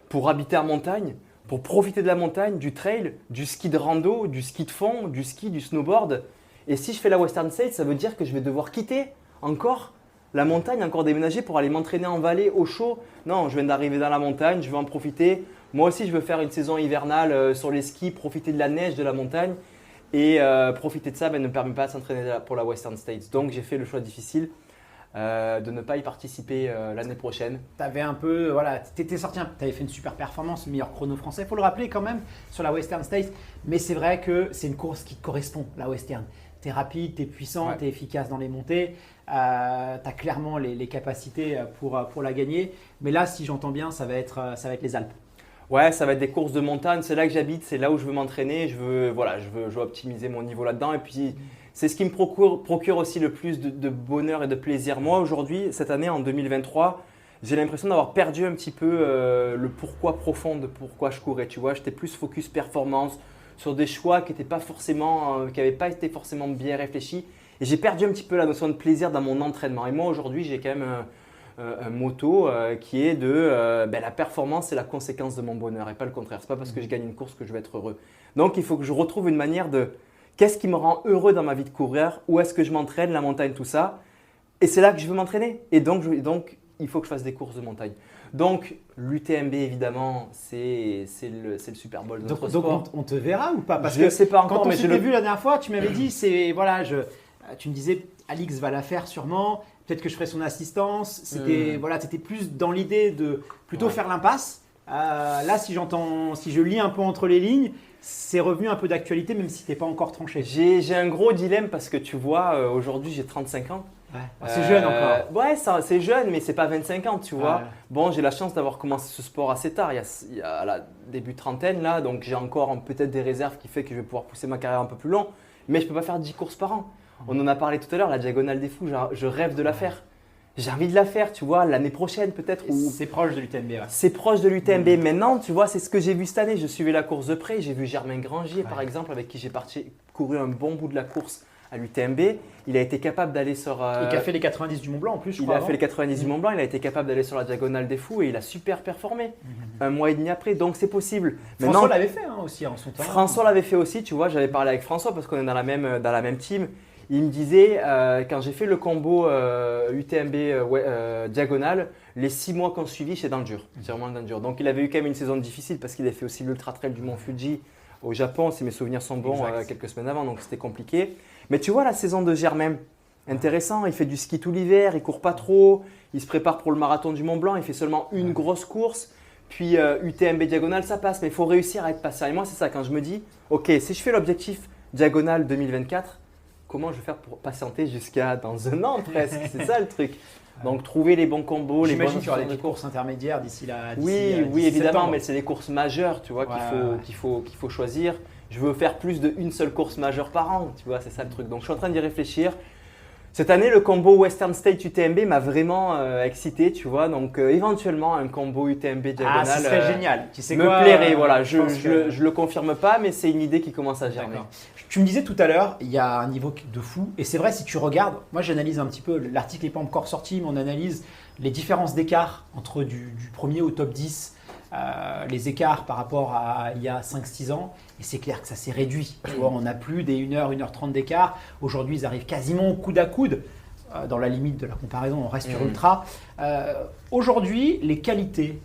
pour habiter en montagne, pour profiter de la montagne, du trail, du ski de rando, du ski de fond, du ski, du snowboard. Et si je fais la Western States, ça veut dire que je vais devoir quitter encore la montagne, encore déménager pour aller m'entraîner en vallée au chaud. Non, je viens d'arriver dans la montagne, je veux en profiter. Moi aussi, je veux faire une saison hivernale sur les skis, profiter de la neige, de la montagne. Et profiter de ça ne me permet pas de s'entraîner pour la Western States. Donc j'ai fait le choix difficile de ne pas y participer l'année prochaine. Tu avais un peu, voilà, tu étais sorti, tu avais fait une super performance, meilleur chrono français, il faut le rappeler quand même, sur la Western States. Mais c'est vrai que c'est une course qui te correspond, la Western. Tu es rapide, tu es puissant, tu es efficace dans les montées. Tu as clairement les capacités pour la gagner. Mais là, si j'entends bien, ça va être les Alpes. Ouais, ça va être des courses de montagne, c'est là que j'habite, c'est là où je veux m'entraîner, je veux optimiser mon niveau là-dedans. Et puis, c'est ce qui me procure aussi le plus de bonheur et de plaisir. Moi, aujourd'hui, cette année, en 2023, j'ai l'impression d'avoir perdu un petit peu le pourquoi profond de pourquoi je courais. Tu vois, j'étais plus focus performance sur des choix qui n'avaient pas été forcément bien réfléchis. Et j'ai perdu un petit peu la notion de plaisir dans mon entraînement. Et moi, aujourd'hui, j'ai quand même un motto qui est de la performance, c'est la conséquence de mon bonheur et pas le contraire. Ce n'est pas parce que je gagne une course que je vais être heureux. Donc, il faut que je retrouve une manière de qu'est-ce qui me rend heureux dans ma vie de coureur, où est-ce que je m'entraîne, la montagne, tout ça. Et c'est là que je veux m'entraîner. Et donc, il faut que je fasse des courses de montagne. Donc, l'UTMB, évidemment, c'est le Super Bowl de notre sport. Donc, on te verra ou pas? Parce je ne que sais pas encore, quand on mais s'était vu la dernière fois, tu m'avais dit, tu me disais, Alix va la faire sûrement. Peut-être que je ferai son assistance. C'était plus dans l'idée de plutôt faire l'impasse. Là, si je lis un peu entre les lignes, c'est revenu un peu d'actualité, même si tu n'es pas encore tranché. J'ai un gros dilemme parce que tu vois, aujourd'hui, j'ai 35 ans. Ouais. C'est jeune encore. Ouais, c'est jeune, mais c'est pas 25 ans, tu vois. Ouais. Bon, j'ai la chance d'avoir commencé ce sport assez tard, il y a la début trentaine là, donc j'ai encore peut-être des réserves qui fait que je vais pouvoir pousser ma carrière un peu plus long, mais je peux pas faire 10 courses par an. On en a parlé tout à l'heure, la Diagonale des Fous, je rêve de la faire. J'ai envie de la faire, tu vois, l'année prochaine peut-être. C'est proche de l'UTMB. Ouais. C'est proche de l'UTMB. Maintenant, tu vois, c'est ce que j'ai vu cette année. Je suivais la course de près. J'ai vu Germain Grangier, par exemple, avec qui j'ai couru un bon bout de la course à l'UTMB. Il a été capable d'aller sur… Il a fait les 90 du Mont Blanc en plus, je crois. Il a fait les 90 du Mont Blanc. Il a été capable d'aller sur la Diagonale des Fous et il a super performé un mois et demi après. Donc, c'est possible. François l'avait fait aussi en son temps. François l'avait fait aussi, tu vois. J'avais parlé avec François parce qu'on est dans la même team. Il me disait, quand j'ai fait le combo UTMB Diagonale, les 6 mois qu'on suivit, c'est dans le dur. C'est vraiment dans le dur. Donc, il avait eu quand même une saison difficile parce qu'il avait fait aussi l'Ultra Trail du Mont Fuji au Japon, si mes souvenirs sont bons, quelques semaines avant, donc c'était compliqué. Mais tu vois la saison de Germain, intéressant, il fait du ski tout l'hiver, il court pas trop, il se prépare pour le marathon du Mont Blanc, il fait seulement une grosse course, puis UTMB Diagonale, ça passe, mais il faut réussir à être patient. Et moi, c'est ça, quand je me dis, ok, si je fais l'objectif Diagonale 2024, comment je vais faire pour patienter jusqu'à dans un an presque? C'est ça le truc. Donc, trouver les bons combos, les bonnes J'imagine qu'il y aura des courses intermédiaires d'ici là. Oui, évidemment, septembre. Mais c'est des courses majeures, tu vois, qu'il faut choisir. Je veux faire plus d'une seule course majeure par an, tu vois, c'est ça le truc. Donc, je suis en train d'y réfléchir. Cette année, le combo Western State UTMB m'a vraiment excité, tu vois. Donc, éventuellement, un combo UTMB Diagonale ce serait génial. Tu sais me plairait. Voilà, je le confirme pas, mais c'est une idée qui commence à germer. Tu me disais tout à l'heure, il y a un niveau de fou. Et c'est vrai, si tu regardes, moi j'analyse un petit peu, l'article n'est pas encore sorti, mais on analyse les différences d'écart entre du premier au top 10, les écarts par rapport à il y a 5-6 ans. Et c'est clair que ça s'est réduit. Tu vois, on n'a plus des 1h, 1h30 d'écart. Aujourd'hui, ils arrivent quasiment coude à coude. Dans la limite de la comparaison, on reste sur ultra. Aujourd'hui, les qualités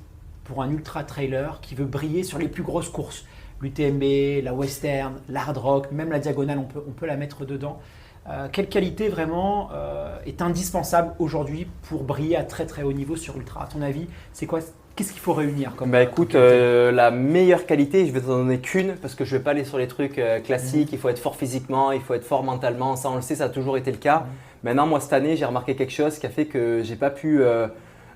pour un ultra trailer qui veut briller sur les plus grosses courses, l'UTMB, la Western, l'Hard Rock, même la Diagonale, on peut la mettre dedans. Quelle qualité vraiment est indispensable aujourd'hui pour briller à très très haut niveau sur ultra? À ton avis, c'est quoi? Qu'est-ce qu'il faut réunir écoute, la meilleure qualité, je vais t'en donner qu'une parce que je ne vais pas aller sur les trucs classiques. Il faut être fort physiquement, il faut être fort mentalement. Ça, on le sait, ça a toujours été le cas. Maintenant, moi, cette année, j'ai remarqué quelque chose qui a fait que je n'ai pas pu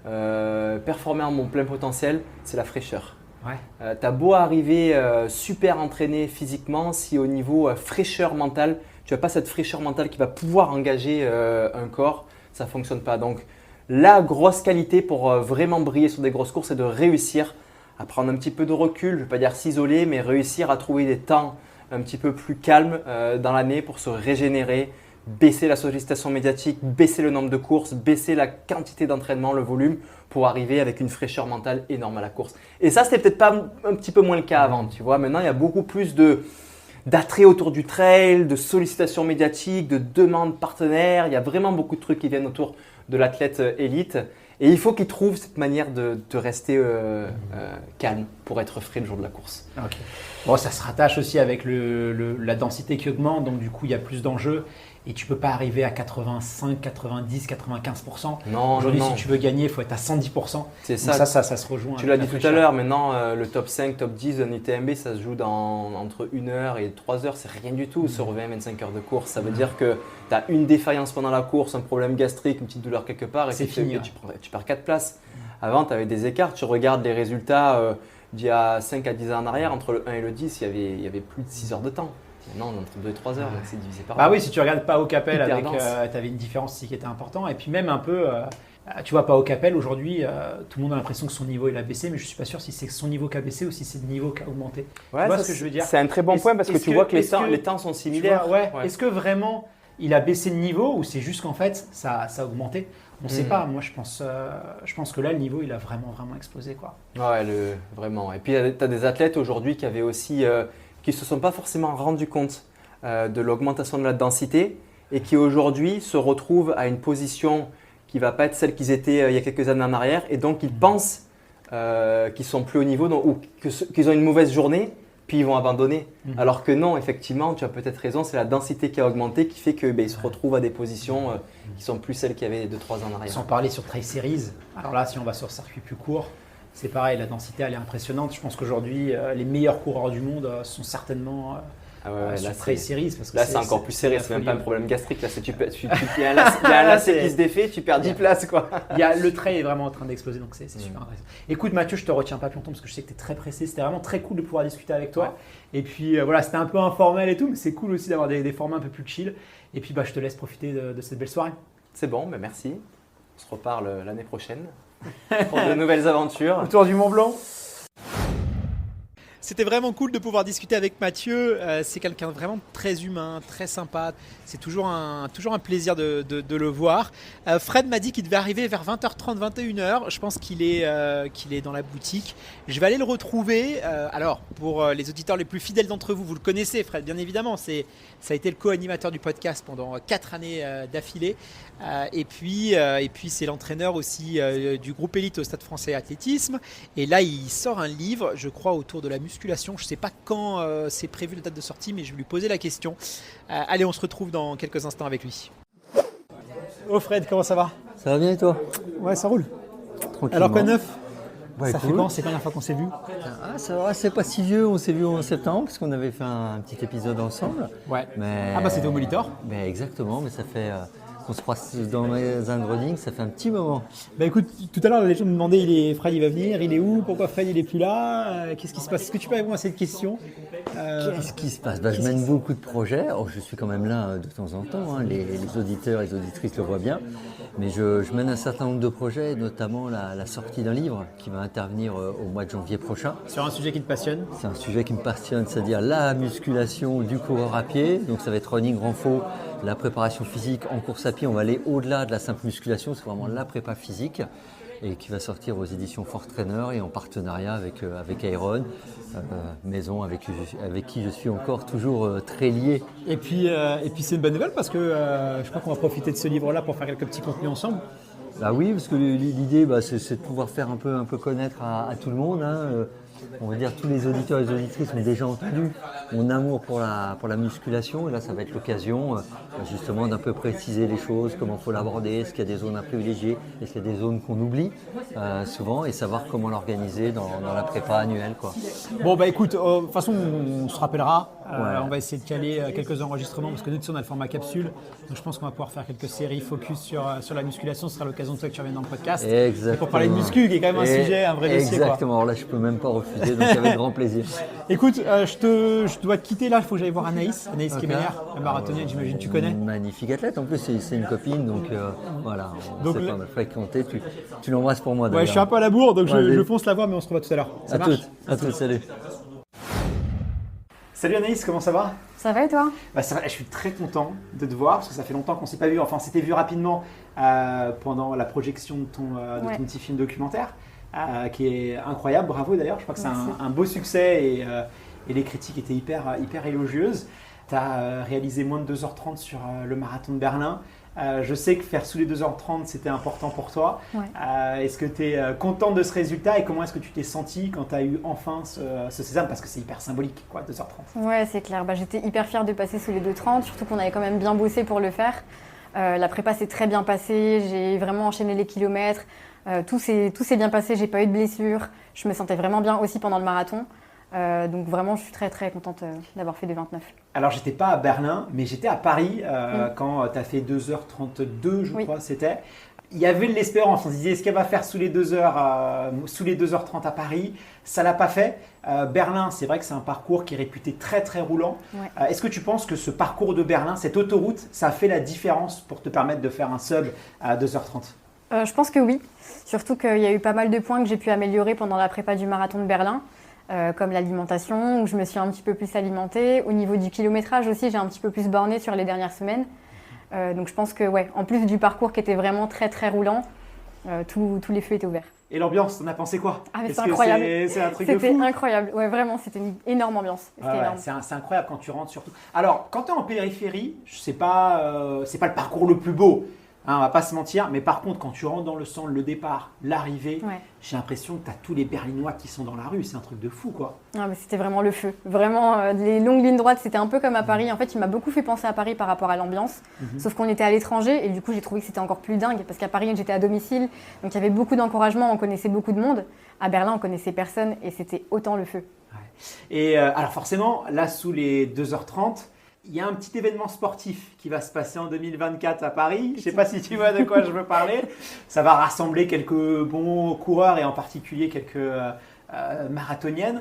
performer à mon plein potentiel. C'est la fraîcheur. Ouais. T'as beau arriver super entraîné physiquement, si au niveau fraîcheur mentale, tu n'as pas cette fraîcheur mentale qui va pouvoir engager un corps, ça ne fonctionne pas. Donc la grosse qualité pour vraiment briller sur des grosses courses, c'est de réussir à prendre un petit peu de recul, je ne vais pas dire s'isoler, mais réussir à trouver des temps un petit peu plus calmes dans l'année pour se régénérer, baisser la sollicitation médiatique, baisser le nombre de courses, baisser la quantité d'entraînement, le volume, pour arriver avec une fraîcheur mentale énorme à la course. Et ça, c'était peut-être pas un petit peu moins le cas avant, tu vois. Maintenant, il y a beaucoup plus d'attrait autour du trail, de sollicitations médiatiques, de demandes partenaires. Il y a vraiment beaucoup de trucs qui viennent autour de l'athlète élite. Et il faut qu'il trouve cette manière de rester calme pour être frais le jour de la course. Ok. Bon, ça se rattache aussi avec la densité qui augmente, donc du coup, il y a plus d'enjeux. Et tu ne peux pas arriver à 85, 90, 95%. Non, aujourd'hui, non. si tu veux gagner, il faut être à 110%. C'est donc ça. Ça se rejoint. Tu l'as dit tout à l'heure, maintenant, le top 5, top 10 d'un UTMB, ça se joue entre 1 heure et 3 heures. C'est rien du tout sur 20-25 heures de course. Ça veut dire que tu as une défaillance pendant la course, un problème gastrique, une petite douleur quelque part, et c'est fini. Tu perds 4 places. Avant, tu avais des écarts. Tu regardes les résultats d'il y a 5 à 10 ans en arrière, entre le 1 et le 10, il y avait plus de 6 heures de temps. Non, entre 2 et 3 heures, donc c'est divisé par 2. Ah oui, si tu regardes Pau Capel, tu avais une différence aussi qui était importante. Et puis même un peu, tu vois, Pau Capel, aujourd'hui, tout le monde a l'impression que son niveau il a baissé, mais je ne suis pas sûr si c'est son niveau qui a baissé ou si c'est le niveau qui a augmenté. Ouais, tu vois ce que je veux dire? C'est un très bon point parce que tu vois que les temps sont similaires. Ouais. Est-ce que vraiment il a baissé de niveau ou c'est juste qu'en fait ça a augmenté? On ne sait pas. Moi, je pense que là, le niveau, il a vraiment explosé, quoi. Ouais, vraiment. Et puis, tu as des athlètes aujourd'hui qui avaient aussi… qui ne se sont pas forcément rendus compte de l'augmentation de la densité et qui aujourd'hui se retrouvent à une position qui ne va pas être celle qu'ils étaient il y a quelques années en arrière et donc ils pensent qu'ils sont plus au niveau ou qu'ils ont une mauvaise journée puis ils vont abandonner. Alors que non, effectivement, tu as peut-être raison, c'est la densité qui a augmenté qui fait qu'ils se retrouvent à des positions qui sont plus celles qu'il y avait 2-3 ans en arrière. Sans parler sur Trail Series, alors là si on va sur circuit plus court, c'est pareil, la densité elle est impressionnante. Je pense qu'aujourd'hui, les meilleurs coureurs du monde sont certainement sur Trail Series. Parce que là, c'est encore plus serré, c'est même pas un problème gastrique. Là, il y a un lacet qui se défait, tu perds 10 places. Quoi. Le trail est vraiment en train d'exploser, donc c'est super intéressant. Écoute Mathieu, je te retiens pas plus longtemps parce que je sais que tu es très pressé. C'était vraiment très cool de pouvoir discuter avec toi. Ouais. Et puis voilà, c'était un peu informel et tout, mais c'est cool aussi d'avoir des formats un peu plus chill. Et puis je te laisse profiter de cette belle soirée. C'est bon, merci. On se reparle l'année prochaine. Pour de nouvelles aventures. Autour du Mont Blanc. C'était vraiment cool de pouvoir discuter avec Mathieu. C'est quelqu'un de vraiment très humain, très sympa. C'est toujours un plaisir de le voir. Fred m'a dit qu'il devait arriver vers 20h30, 21h. Je pense qu'il est dans la boutique. Je vais aller le retrouver. Alors, pour les auditeurs les plus fidèles d'entre vous, vous le connaissez, Fred, bien évidemment. Ça a été le co-animateur du podcast pendant 4 années d'affilée. Et puis c'est l'entraîneur aussi du groupe élite au Stade Français Athlétisme. Et là, il sort un livre, je crois, autour de la musculation. Je ne sais pas quand c'est prévu la date de sortie, mais je vais lui poser la question. Allez, on se retrouve dans quelques instants avec lui. Oh Fred, comment ça va? Ça va bien et toi? Ouais, ça roule. Tranquillement. Alors quoi de neuf? Ça fait quand? C'est la dernière fois qu'on s'est vu? Ça va, c'est pas si vieux. On s'est vu en septembre parce qu'on avait fait un petit épisode ensemble. Ouais. Mais... c'était au Molitor? Exactement, mais ça fait… On se croise dans le magasin de running, ça fait un petit moment. Écoute, tout à l'heure, les gens me demandaient Fred, il va venir, il est où? Pourquoi Fred, il est plus là? Qu'est-ce qui se passe? Est-ce que tu peux répondre à cette question? Qu'est-ce qui se passe? Je mène beaucoup de projets. Je suis quand même là de temps en temps. Hein. Les auditeurs et les auditrices le voient bien. Mais je mène un certain nombre de projets, notamment la sortie d'un livre qui va intervenir au mois de janvier prochain. Sur un sujet qui te passionne? C'est un sujet qui me passionne, c'est-à-dire la musculation du coureur à pied. Donc ça va être running, renfo, la préparation physique en course à pied. On va aller au-delà de la simple musculation, c'est vraiment la prépa physique. Et qui va sortir aux éditions Fort Trainer et en partenariat avec Iron, maison avec qui je suis encore toujours très lié. Et puis c'est une bonne nouvelle parce que je crois qu'on va profiter de ce livre-là pour faire quelques petits contenus ensemble. Bah oui, parce que l'idée c'est de pouvoir faire un peu connaître à tout le monde. Hein. On va dire tous les auditeurs et les auditrices ont déjà entendu mon amour pour la musculation. Et là, ça va être l'occasion justement d'un peu préciser les choses, comment il faut l'aborder, est-ce qu'il y a des zones à privilégier, est-ce qu'il y a des zones qu'on oublie souvent et savoir comment l'organiser dans la prépa annuelle. Quoi. Bon, écoute, de toute façon, on se rappellera On va essayer de caler quelques enregistrements parce que nous, on a le format capsule. Donc je pense qu'on va pouvoir faire quelques séries focus sur la musculation. Ce sera l'occasion de toi que tu reviennes dans le podcast. Exactement. Pour parler de muscu, qui est quand même un sujet, un vrai dossier. Exactement. Alors là, je peux même pas refuser, donc avec grand plaisir. Écoute, je dois te quitter là. Il faut que j'aille voir Anaïs Kemeyer, la marathonienne, j'imagine que tu connais. Magnifique athlète. En plus, c'est une copine, donc voilà. Donc, on a fréquenté. Tu l'embrasses pour moi. Ouais, je suis un peu à la bourre, donc je fonce la voir, mais on se revoit tout à l'heure. Ça marche ? À toutes, salut. Salut Anaïs, comment ça va ? Ça va et toi ? Ça va, je suis très content de te voir parce que ça fait longtemps qu'on ne s'est pas vu. Enfin, on s'était vu rapidement pendant la projection de ton petit film documentaire qui est incroyable. Bravo d'ailleurs, je crois que c'est un beau succès et les critiques étaient hyper élogieuses. Tu as réalisé moins de 2h30 sur le marathon de Berlin. Je sais que faire sous les 2h30, c'était important pour toi. Ouais. Est-ce que tu es contente de ce résultat et comment est-ce que tu t'es sentie quand tu as eu enfin ce sésame ? Parce que c'est hyper symbolique, 2h30. Ouais, c'est clair. J'étais hyper fière de passer sous les 2h30, surtout qu'on avait quand même bien bossé pour le faire. La prépa s'est très bien passée, j'ai vraiment enchaîné les kilomètres. Tout s'est bien passé, j'ai pas eu de blessure. Je me sentais vraiment bien aussi pendant le marathon. Donc vraiment, je suis très très contente d'avoir fait des 29. Alors, j'étais pas à Berlin, mais j'étais à Paris quand tu as fait 2h32, je crois, c'était. Il y avait de l'espérance. On se disait, est-ce qu'elle va faire sous les 2h30 à Paris ? Ça l'a pas fait. Berlin, c'est vrai que c'est un parcours qui est réputé très très roulant. Ouais. Est-ce que tu penses que ce parcours de Berlin, cette autoroute, ça a fait la différence pour te permettre de faire un sub à 2h30 ? Je pense que oui. Surtout qu'il y a eu pas mal de points que j'ai pu améliorer pendant la prépa du marathon de Berlin. Comme l'alimentation, où je me suis un petit peu plus alimentée. Au niveau du kilométrage aussi, j'ai un petit peu plus borné sur les dernières semaines. Donc je pense que, en plus du parcours qui était vraiment très très roulant, tous les feux étaient ouverts. Et l'ambiance, t'en as pensé quoi ? C'est incroyable. C'est un truc de fou. C'était incroyable, vraiment, c'était une énorme ambiance. Énorme. C'est incroyable quand tu rentres surtout. Alors, quand tu es en périphérie, c'est pas le parcours le plus beau. On va pas se mentir, mais par contre, quand tu rentres dans le centre, le départ, l'arrivée, j'ai l'impression que tu as tous les Berlinois qui sont dans la rue. C'est un truc de fou, quoi. Mais c'était vraiment le feu. Vraiment, les longues lignes droites, c'était un peu comme à Paris. En fait, il m'a beaucoup fait penser à Paris par rapport à l'ambiance. Sauf qu'on était à l'étranger et du coup, j'ai trouvé que c'était encore plus dingue. Parce qu'à Paris, j'étais à domicile. Donc, il y avait beaucoup d'encouragement. On connaissait beaucoup de monde. À Berlin, on connaissait personne et c'était autant le feu. Ouais. Et alors forcément, là, sous les 2h30, il y a un petit événement sportif qui va se passer en 2024 à Paris. Je ne sais pas si tu vois de quoi je veux parler. Ça va rassembler quelques bons coureurs et en particulier quelques marathoniennes.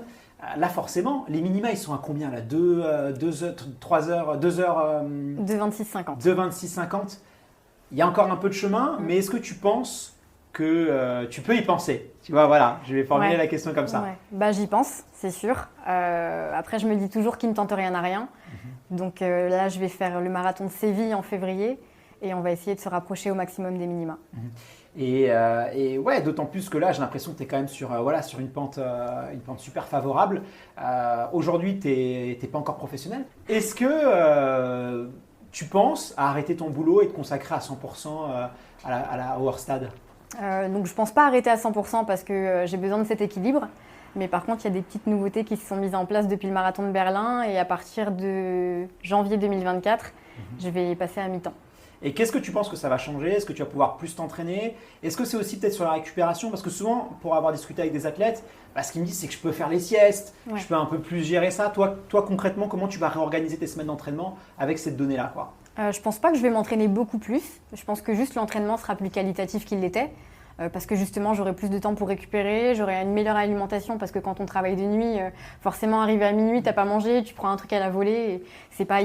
Là, forcément, les minima, ils sont à combien là ? 3 heures 2h26,50. 2h26,50. Il y a encore un peu de chemin, mais est-ce que tu penses que tu peux y penser ? Tu vois, voilà, je vais formuler la question comme ça. J'y pense, c'est sûr. Après, je me dis toujours qui ne tente rien à rien. Donc là, je vais faire le marathon de Séville en février et on va essayer de se rapprocher au maximum des minima. Et ouais, d'autant plus que là, j'ai l'impression que tu es quand même sur une pente super favorable. Aujourd'hui, tu n'es pas encore professionnel. Est-ce que tu penses à arrêter ton boulot et te consacrer à 100% au hors-stade ? Donc je ne pense pas arrêter à 100% parce que j'ai besoin de cet équilibre. Mais par contre, il y a des petites nouveautés qui se sont mises en place depuis le marathon de Berlin et à partir de janvier 2024, je vais passer à mi-temps. Et qu'est-ce que tu penses que ça va changer ? Est-ce que tu vas pouvoir plus t'entraîner ? Est-ce que c'est aussi peut-être sur la récupération ? Parce que souvent, pour avoir discuté avec des athlètes, ce qu'ils me disent, c'est que je peux faire les siestes, je peux un peu plus gérer ça. Toi, concrètement, comment tu vas réorganiser tes semaines d'entraînement avec cette donnée-là, quoi ? Je ne pense pas que je vais m'entraîner beaucoup plus. Je pense que juste l'entraînement sera plus qualitatif qu'il l'était. Parce que justement, j'aurai plus de temps pour récupérer, j'aurai une meilleure alimentation parce que quand on travaille de nuit, forcément, arrivé à minuit, tu n'as pas mangé, tu prends un truc à la volée. Et c'est pas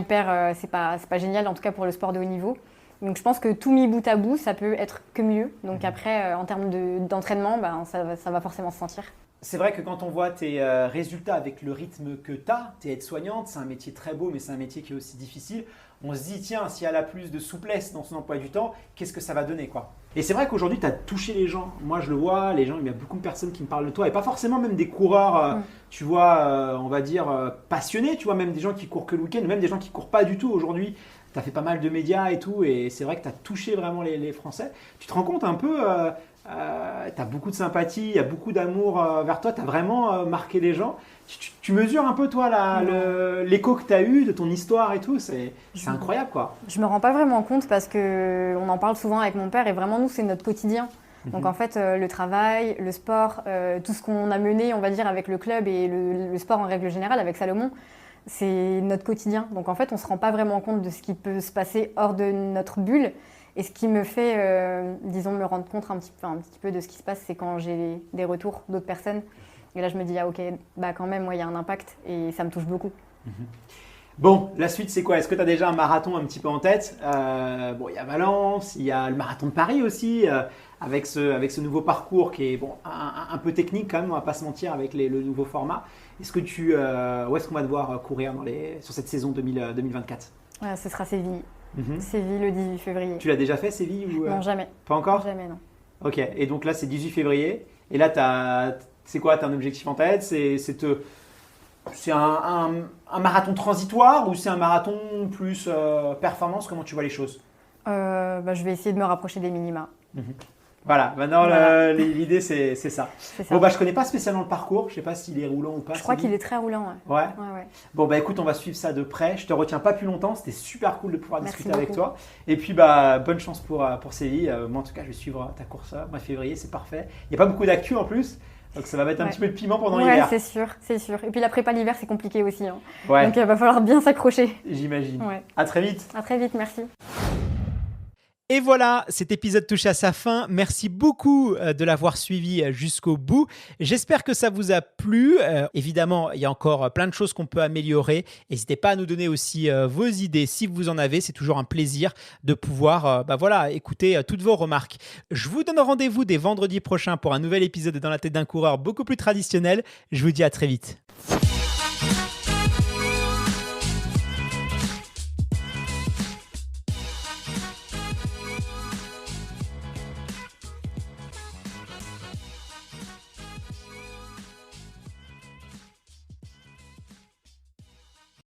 c'est pas génial, en tout cas pour le sport de haut niveau. Donc je pense que tout mis bout à bout, ça peut être que mieux. Donc après, en termes d'entraînement, ça va forcément se sentir. C'est vrai que quand on voit tes résultats avec le rythme que tu as, tu es aide-soignante, c'est un métier très beau, mais c'est un métier qui est aussi difficile. On se dit, tiens, si elle a plus de souplesse dans son emploi du temps, qu'est-ce que ça va donner, quoi ? Et c'est vrai qu'aujourd'hui, tu as touché les gens. Moi, je le vois, les gens, il y a beaucoup de personnes qui me parlent de toi, et pas forcément même des coureurs, tu vois, on va dire, passionnés, tu vois, même des gens qui courent que le week-end, même des gens qui ne courent pas du tout aujourd'hui. Tu as fait pas mal de médias et tout, et c'est vrai que tu as touché vraiment les Français. Tu te rends compte un peu, tu as beaucoup de sympathie, il y a beaucoup d'amour vers toi, tu as vraiment marqué les gens. Tu mesures un peu, toi, l'écho que tu as eu de ton histoire et tout, c'est incroyable, quoi. Je me rends pas vraiment compte parce qu'on en parle souvent avec mon père et vraiment, nous, c'est notre quotidien. Donc en fait, le travail, le sport, tout ce qu'on a mené, on va dire, avec le club et le sport en règle générale, avec Salomon, c'est notre quotidien. Donc en fait, on ne se rend pas vraiment compte de ce qui peut se passer hors de notre bulle. Et ce qui me fait, disons, me rendre compte un petit peu de ce qui se passe, c'est quand j'ai des retours d'autres personnes. Et là, je me dis, ah ok, bah quand même, il y a un impact et ça me touche beaucoup. Bon, la suite, c'est quoi? Est-ce que tu as déjà un marathon un petit peu en tête? Bon, il y a Valence, il y a le marathon de Paris aussi, avec ce nouveau parcours qui est bon, un peu technique quand même, on va pas se mentir, avec le nouveau format. Est-ce que où est-ce qu'on va devoir courir sur cette saison 2024? Ouais, ce sera Séville. Séville le 18 février. Tu l'as déjà fait, Séville ou, Non, jamais. Pas encore? Jamais, non. Ok, et donc là, c'est 18 février. Et là, c'est quoi? Tu as un objectif en tête? C'est un marathon transitoire ou c'est un marathon plus performance? Comment tu vois les choses? Je vais essayer de me rapprocher des minima. Voilà, maintenant l'idée c'est ça. Bon, je connais pas spécialement le parcours, je sais pas s'il est roulant ou pas. Je crois qu'il est très roulant. Ouais. Bon, écoute, on va suivre ça de près. Je te retiens pas plus longtemps, c'était super cool de pouvoir discuter avec toi. Et puis bonne chance pour Séville. Moi en tout cas, je vais suivre ta course mois de février, c'est parfait. Il n'y a pas beaucoup d'actu en plus. Donc ça va mettre un petit peu de piment pendant l'hiver. Ouais, c'est sûr. Et puis la prépa l'hiver, c'est compliqué aussi. Hein. Ouais. Donc il va falloir bien s'accrocher. J'imagine. Ouais. À très vite. À très vite, merci. Et voilà, cet épisode touche à sa fin. Merci beaucoup de l'avoir suivi jusqu'au bout. J'espère que ça vous a plu. Évidemment, il y a encore plein de choses qu'on peut améliorer. N'hésitez pas à nous donner aussi vos idées si vous en avez. C'est toujours un plaisir de pouvoir écouter toutes vos remarques. Je vous donne rendez-vous dès vendredi prochain pour un nouvel épisode dans la tête d'un coureur beaucoup plus traditionnel. Je vous dis à très vite.